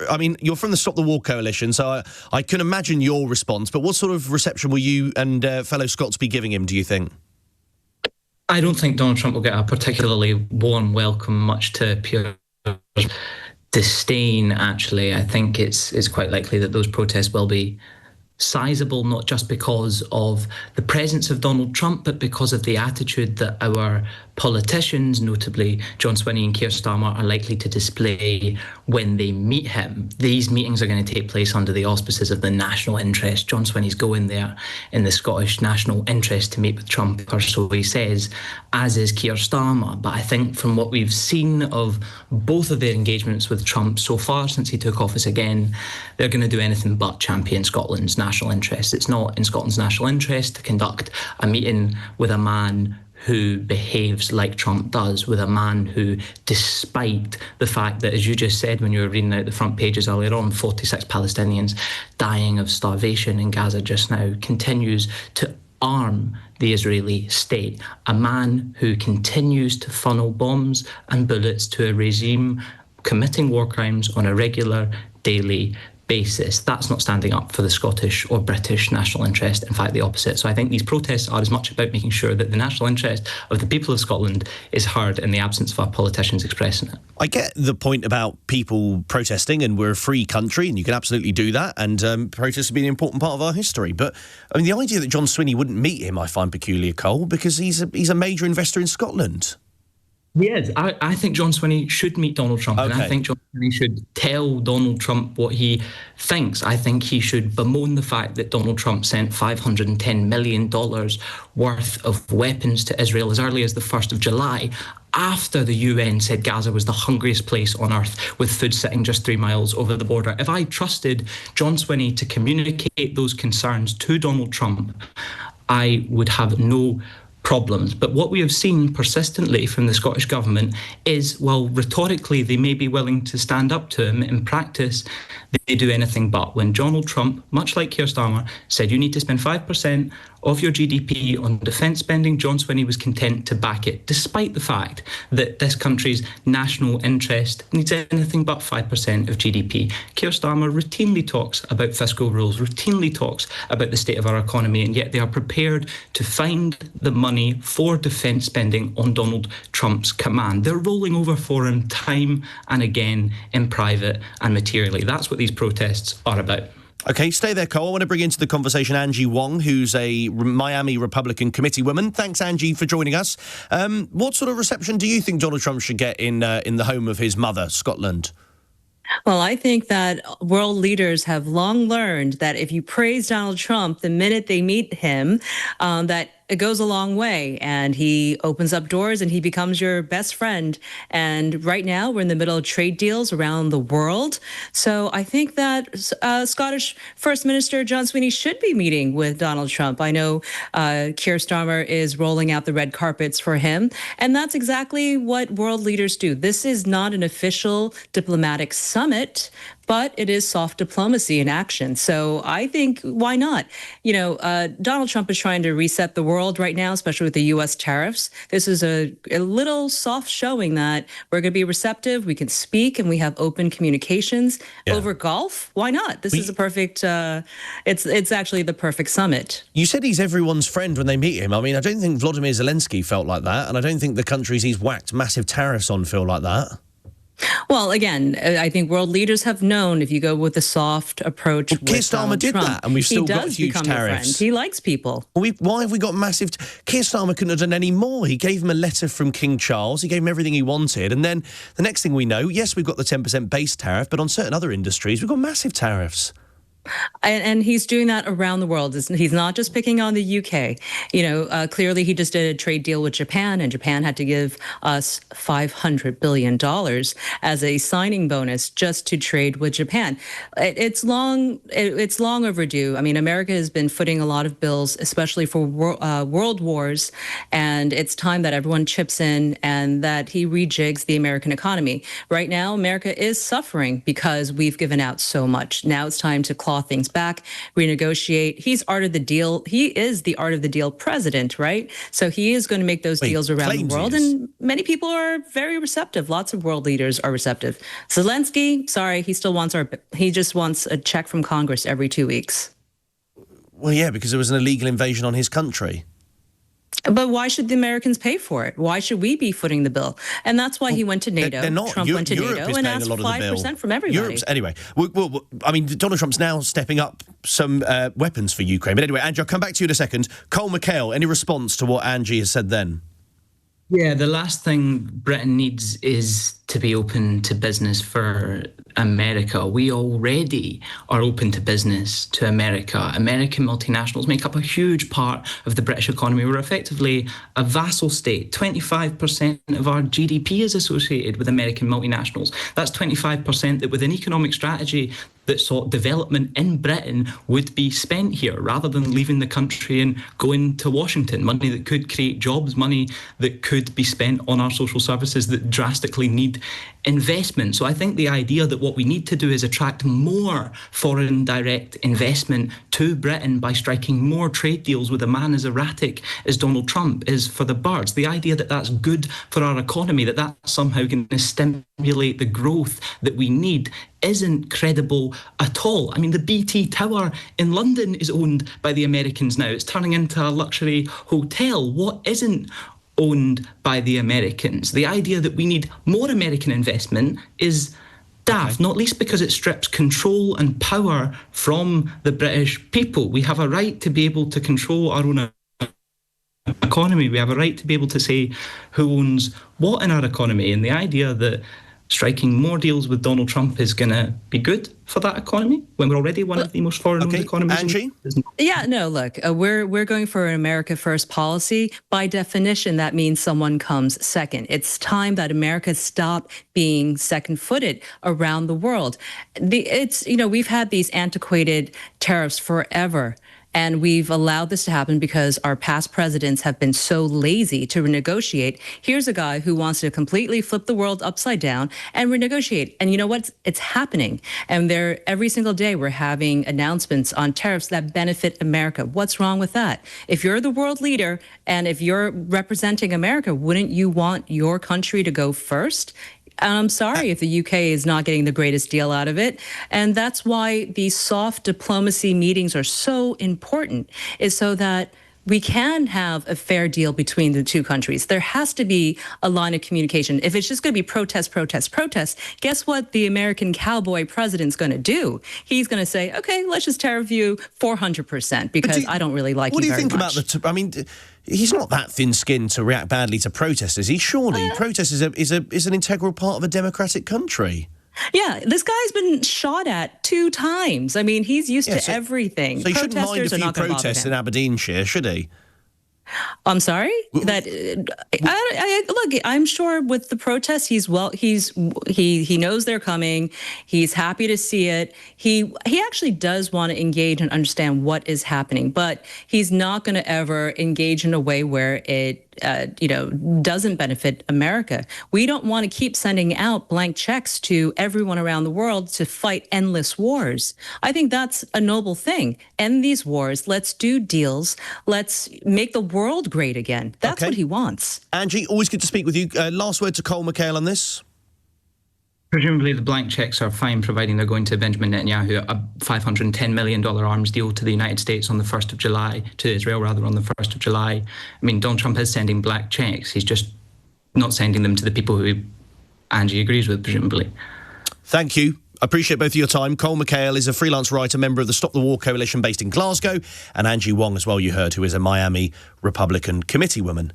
I mean, you're from the Stop the War Coalition, so I can imagine your response, but what sort of reception will you and fellow Scots be giving him, do you think? I don't think Donald Trump will get a particularly warm welcome, much to Pierre's disdain, actually. I think it's quite likely that those protests will be sizable, not just because of the presence of Donald Trump, but because of the attitude that our politicians, notably John Swinney and Keir Starmer, are likely to display when they meet him. These meetings are going to take place under the auspices of the national interest. John Swinney's going there in the Scottish national interest to meet with Trump, or so he says, as is Keir Starmer. But I think from what we've seen of both of their engagements with Trump so far since he took office again, they're going to do anything but champion Scotland's national interest. It's not in Scotland's national interest to conduct a meeting with a man who behaves like Trump does, with a man who, despite the fact that, as you just said when you were reading out the front pages earlier on, 46 Palestinians dying of starvation in Gaza just now, continues to arm the Israeli state. A man who continues to funnel bombs and bullets to a regime committing war crimes on a regular, daily basis. That's not standing up for the Scottish or British national interest. In fact, the opposite. So I think these protests are as much about making sure that the national interest of the people of Scotland is heard in the absence of our politicians expressing it. I get the point about people protesting, and we're a free country, and you can absolutely do that, and protests have been an important part of our history. But I mean, the idea that John Swinney wouldn't meet him, I find peculiar, Coll, because he's a major investor in Scotland. Yes, I think John Swinney should meet Donald Trump, and I think John Swinney should tell Donald Trump what he thinks. I think he should bemoan the fact that Donald Trump sent $510 million worth of weapons to Israel as early as the 1st of July, after the UN said Gaza was the hungriest place on earth, with food sitting just 3 miles over the border. If I trusted John Swinney to communicate those concerns to Donald Trump, I would have no problems. But what we have seen persistently from the Scottish Government is, while rhetorically they may be willing to stand up to him, in practice they do anything but. When Donald Trump, much like Keir Starmer, said you need to spend 5% of your GDP on defence spending, John Swinney was content to back it, despite the fact that this country's national interest needs anything but 5% of GDP. Keir Starmer routinely talks about fiscal rules, routinely talks about the state of our economy, and yet they are prepared to find the money for defence spending on Donald Trump's command. They're rolling over for him time and again in private and materially. That's what these protests are about. OK, stay there, Coll. I want to bring into the conversation Angie Wong, who's a Miami Republican Committeewoman. Thanks, Angie, for joining us. What sort of reception do you think Donald Trump should get in the home of his mother, Scotland? Well, I think that world leaders have long learned that if you praise Donald Trump the minute they meet him, that it goes a long way, and he opens up doors and he becomes your best friend. And right now we're in the middle of trade deals around the world. So I think that Scottish First Minister John Swinney should be meeting with Donald Trump. I know Keir Starmer is rolling out the red carpets for him, and that's exactly what world leaders do. This is not an official diplomatic summit, but it is soft diplomacy in action. So I think, why not? You know, Donald Trump is trying to reset the world right now, especially with the U.S. tariffs. This is a little soft showing that we're going to be receptive, we can speak, and we have open communications. Over golf. Why not? This is a perfect, it's actually the perfect summit. You said he's everyone's friend when they meet him. I mean, I don't think Volodymyr Zelensky felt like that, and I don't think the countries he's whacked massive tariffs on feel like that. Well, again, I think world leaders have known if you go with a soft approach. Well, Keir Starmer did that, and we've still got huge tariffs. He likes people. Why have we got massive? Keir Starmer couldn't have done any more. He gave him a letter from King Charles. He gave him everything he wanted, and then the next thing we know, yes, we've got the 10% base tariff, but on certain other industries, we've got massive tariffs. And he's doing that around the world. He's not just picking on the UK. You know, clearly he just did a trade deal with Japan, and Japan had to give us $500 billion as a signing bonus just to trade with Japan. It's long overdue. I mean, America has been footing a lot of bills, especially for world wars, and it's time that everyone chips in and that he rejigs the American economy. Right now, America is suffering because we've given out so much. Now it's time to claw claw things back, renegotiate. He's art of the deal. He is the art of the deal president, right? So he is going to make those deals around the world. And many people are very receptive. Lots of world leaders are receptive. Zelensky, sorry, he just wants a check from Congress every 2 weeks. Well, yeah, because there was an illegal invasion on his country. But why should the Americans pay for it? Why should we be footing the bill? And that's why he went to NATO. Trump went to NATO and asked 5% from everybody. Anyway, I mean, Donald Trump's now stepping up some weapons for Ukraine. But anyway, Angie, I'll come back to you in a second. Coll, McCail, any response to what Angie has said then? Yeah, the last thing Britain needs is to be open to business for America. We already are open to business to America. American multinationals make up a huge part of the British economy. We're effectively a vassal state. 25% of our GDP is associated with American multinationals. That's 25% that with an economic strategy that sought development in Britain would be spent here rather than leaving the country and going to Washington. Money that could create jobs, money that could be spent on our social services that drastically need investment. So I think the idea that what we need to do is attract more foreign direct investment to Britain by striking more trade deals with a man as erratic as Donald Trump is for the birds. The idea that that's good for our economy, that that's somehow going to stimulate the growth that we need isn't credible at all. I mean, the BT Tower in London is owned by the Americans now. It's turning into a luxury hotel. What isn't owned by the Americans? The idea that we need more American investment is daft, not least because it strips control and power from the British people. We have a right to be able to control our own economy. We have a right to be able to say who owns what in our economy. And the idea that striking more deals with Donald Trump is going to be good for that economy when we're already one of the most foreign-owned economies. Angie? Yeah, no, look, we're going for an America First policy. By definition, that means someone comes second. It's time that America stop being second-footed around the world. We've had these antiquated tariffs forever. And we've allowed this to happen because our past presidents have been so lazy to renegotiate. Here's a guy who wants to completely flip the world upside down and renegotiate. And you know what? It's happening. And every single day we're having announcements on tariffs that benefit America. What's wrong with that? If you're the world leader and if you're representing America, wouldn't you want your country to go first? I'm sorry if the UK is not getting the greatest deal out of it. And that's why these soft diplomacy meetings are so important, is so that we can have a fair deal between the two countries. There has to be a line of communication. If it's just going to be protest, guess what the American cowboy president's going to do? He's going to say, okay, let's just tariff you 400% because I don't really like you very much. What do you think about I mean, he's not that thin-skinned to react badly to protesters. Surely protest is an integral part of a democratic country. Yeah, this guy's been shot at 2 times. I mean, he's used to everything. So he shouldn't mind a few protests in Aberdeenshire, should he? I'm sorry? Look, I'm sure with the protests, he knows they're coming. He's happy to see it. He actually does want to engage and understand what is happening, but he's not going to ever engage in a way where it doesn't benefit America. We don't want to keep sending out blank checks to everyone around the world to fight endless wars. I think that's a noble thing. End these wars. Let's do deals. Let's make the world great again. That's what he wants. Angie, always good to speak with you. Last word to Coll, McCail on this. Presumably the blank checks are fine, providing they're going to Benjamin Netanyahu, a $510 million arms deal to the United States on the 1st of July, to Israel rather, on the 1st of July. I mean, Donald Trump is sending blank checks. He's just not sending them to the people who Angie agrees with, presumably. Thank you. I appreciate both of your time. Coll McCail is a freelance writer, member of the Stop the War Coalition based in Glasgow, and Angie Wong as well, you heard, who is a Miami Republican committeewoman.